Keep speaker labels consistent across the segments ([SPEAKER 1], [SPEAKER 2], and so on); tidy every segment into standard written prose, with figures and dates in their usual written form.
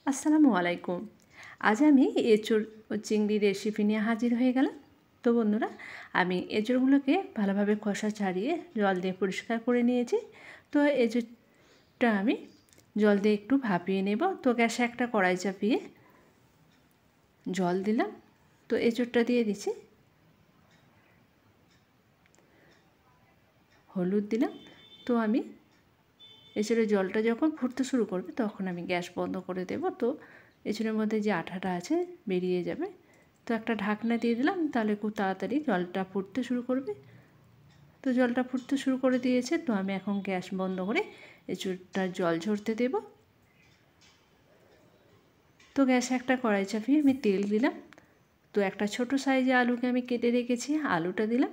[SPEAKER 1] আসসালামু আলাইকুম। আজ আমি এঁচোড় ও চিংড়ি রেসিপি নিয়ে হাজির হয়ে গেলাম। তো বন্ধুরা, আমি এঁচোড়গুলোকে ভালোভাবে খোসা ছাড়িয়ে জল দিয়ে পরিষ্কার করে নিয়েছি। তো এঁচোড়টা আমি জল দিয়ে একটু ভাপিয়ে নেব। তো গ্যাসে একটা কড়াই চাপিয়ে জল দিলাম। তো এঁচোড়টা দিয়ে দিচ্ছি, হলুদ দিলাম। তো আমি এঁচোড়ের জলটা যখন ফুটতে শুরু করবে তখন আমি গ্যাস বন্ধ করে দেব। তো এঁচোড়ের মধ্যে যে আঠাটা আছে বেরিয়ে যাবে। তো একটা ঢাকনা দিয়ে দিলাম, তাহলে খুব তাড়াতাড়ি জলটা ফুটতে শুরু করবে। তো জলটা ফুটতে শুরু করে দিয়েছে। তো আমি এখন গ্যাস বন্ধ করে এঁচোড়টার জল ঝরতে দেব। তো গ্যাসে একটা কড়াই চাপিয়ে আমি তেল দিলাম। তো একটা ছোট সাইজে আলুকে আমি কেটে রেখেছি, আলুটা দিলাম।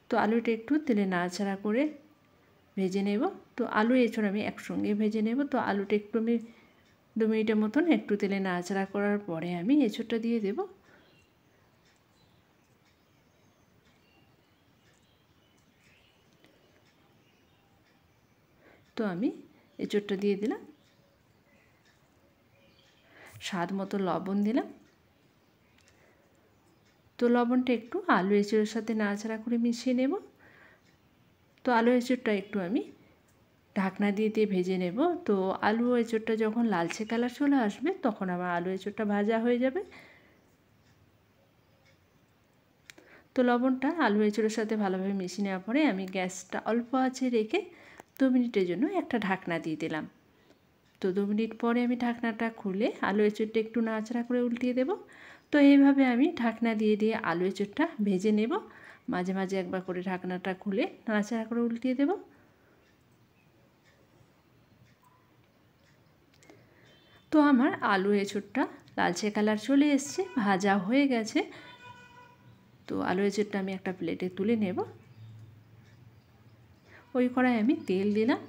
[SPEAKER 1] তো আলুটা একটু তেলে নাড়াচাড়া করে ভেজে নেব। তো আলু এঁচোড় আমি একসঙ্গে ভেজে নেব। তো আলুটা একটু আমি 2 মিনিটের মতন একটু তেলে নাড়াচাড়া করার পরে আমি এঁচোড়টা দিয়ে দেব। তো আমি এঁচোড়টা দিয়ে দিলাম, স্বাদ মতো লবণ দিলাম। তো লবণটা একটু আলু এঁচোড়ের সাথে নাড়াচাড়া করে মিশিয়ে নেব। তো আলু এঁচোড়টা একটু আমি ঢাকনা দিয়ে ভেজে নেব। তো আলু এঁচোড়টা যখন লালচে কালার চলে আসবে তখন আমার আলু এঁচোড়টা ভাজা হয়ে যাবে। তো লবণটা আলু এঁচোড়ের সাথে ভালোভাবে মিশিয়ে নেওয়ার পরে আমি গ্যাসটা অল্প আঁচে রেখে 2 মিনিটের জন্য একটা ঢাকনা দিয়ে দিলাম। তো 2 মিনিট পরে আমি ঢাকনাটা খুলে আলু এঁচোড়টা একটু নাড়াচাড়া করে উল্টিয়ে দেব। তো এইভাবে আমি ঢাকনা দিয়ে আলু এঁচোড়টা ভেজে নেব। মাঝে মাঝে একবার করে ঢাকনাটা খুলে নাড়াচাড়া করে উল্টিয়ে দেব। তো আমার আলু এঁচোড়টা লালচে কালার চলে এসছে, ভাজা হয়ে গেছে। তো আলু এঁচোড়টা আমি একটা প্লেটে তুলে নেব। ওই কড়াই আমি তেল দিলাম।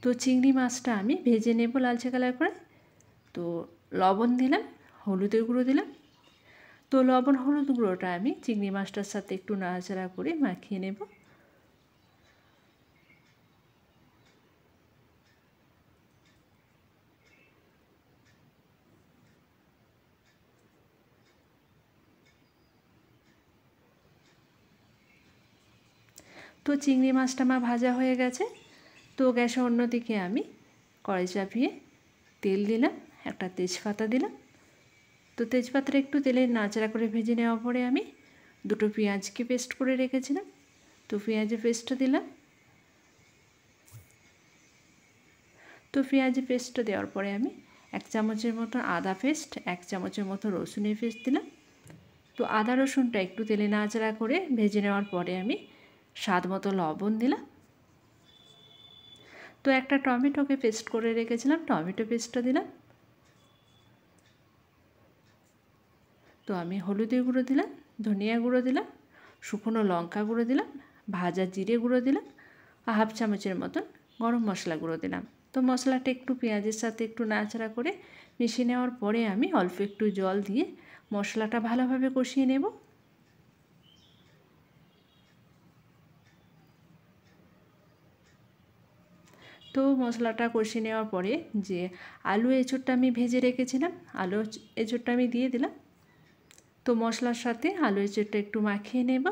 [SPEAKER 1] তো চিংড়ি মাছটা আমি ভেজে নেব লালচে কালার করে। তো লবণ দিলাম, হলুদের গুঁড়ো দিলাম। তো লবণ হলুদ গুঁড়োটা আমি চিংড়ি মাছটার সাথে একটু নাড়াচাড়া করে মাখিয়ে নেব। তো চিংড়ি মাছটা আমার ভাজা হয়ে গেছে। তো গ্যাসের অন্যদিকে আমি কড়াই চাপিয়ে তেল দিলাম, একটা তেজপাতা দিলাম। তো তেজপাতাটা একটু তেলে নাড়াচাড়া করে ভেজে নেওয়ার পরে আমি 2টো পেঁয়াজকে পেস্ট করে রেখেছিলাম। তো পেঁয়াজের পেস্টটা দিলাম। তো পেঁয়াজের পেস্টটা দেওয়ার পরে আমি 1 চামচের মতো আদা পেস্ট, 1 চামচের মতো রসুনের পেস্ট দিলাম। তো আদা রসুনটা একটু তেলে নাড়াচাড়া করে ভেজে নেওয়ার পরে আমি স্বাদ মতো লবণ দিলাম। তো একটা টমেটোকে পেস্ট করে রেখেছিলাম, টমেটো পেস্টটা দিলাম। তো আমি হলুদের গুঁড়ো দিলাম, ধনিয়া গুঁড়ো দিলাম, শুকনো লঙ্কা গুঁড়ো দিলাম, ভাজা জিরে গুঁড়ো দিলাম, আর 1/2 চামচের মতন গরম মশলা গুঁড়ো দিলাম। তো মশলাটা একটু পেঁয়াজের সাথে একটু নাড়াচাড়া করে মিশিয়ে নেওয়ার পরে আমি অল্প একটু জল দিয়ে মশলাটা ভালোভাবে কষিয়ে নেব। তো মশলাটা কষিয়ে নেওয়ার পরে যে আলু এঁচোড়টা আমি ভেজে রেখেছিলাম, আলু এঁচোড়টা আমি দিয়ে দিলাম। তো মশলার সাথে আলু এঁচোড়টা একটু মাখিয়ে নেব।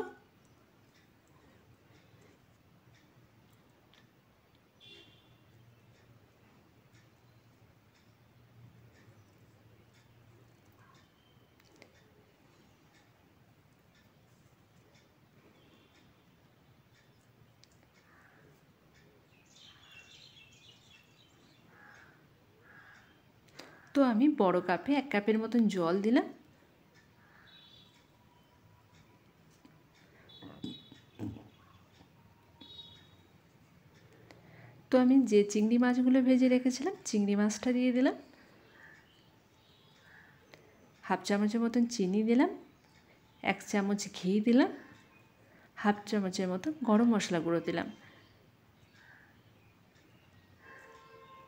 [SPEAKER 1] তো আমি বড় কাপে 1 কাপের মতন জল দিলাম। তো আমি যে চিংড়ি মাছগুলো ভেজে রেখেছিলাম চিংড়ি মাছটা দিয়ে দিলাম। 1/2 চামচের মতন চিনি দিলাম, 1 চামচ ঘি দিলাম, 1/2 চামচের মতো গরম মশলা গুঁড়ো দিলাম।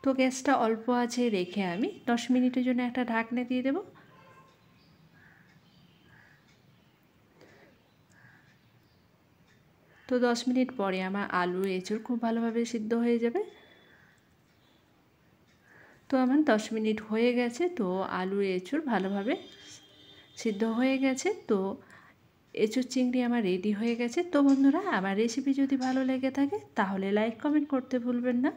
[SPEAKER 1] তো গ্যাসটা অল্প আঁচে রেখে আমি 10 মিনিটের জন্য একটা ঢাকনা দিয়ে দেব। তো 10 মিনিট পরে আমার আলু এঁচোড় খুব ভালোভাবে সিদ্ধ হয়ে যাবে। তো আমার 10 মিনিট হয়ে গেছে। তো আলু এঁচুড় ভালোভাবে সিদ্ধ হয়ে গেছে। তো এঁচুড় চিংড়ি আমার রেডি হয়ে গেছে। তো বন্ধুরা, আমার রেসিপি যদি ভালো লেগে থাকে তাহলে লাইক কমেন্ট করতে ভুলবেন না।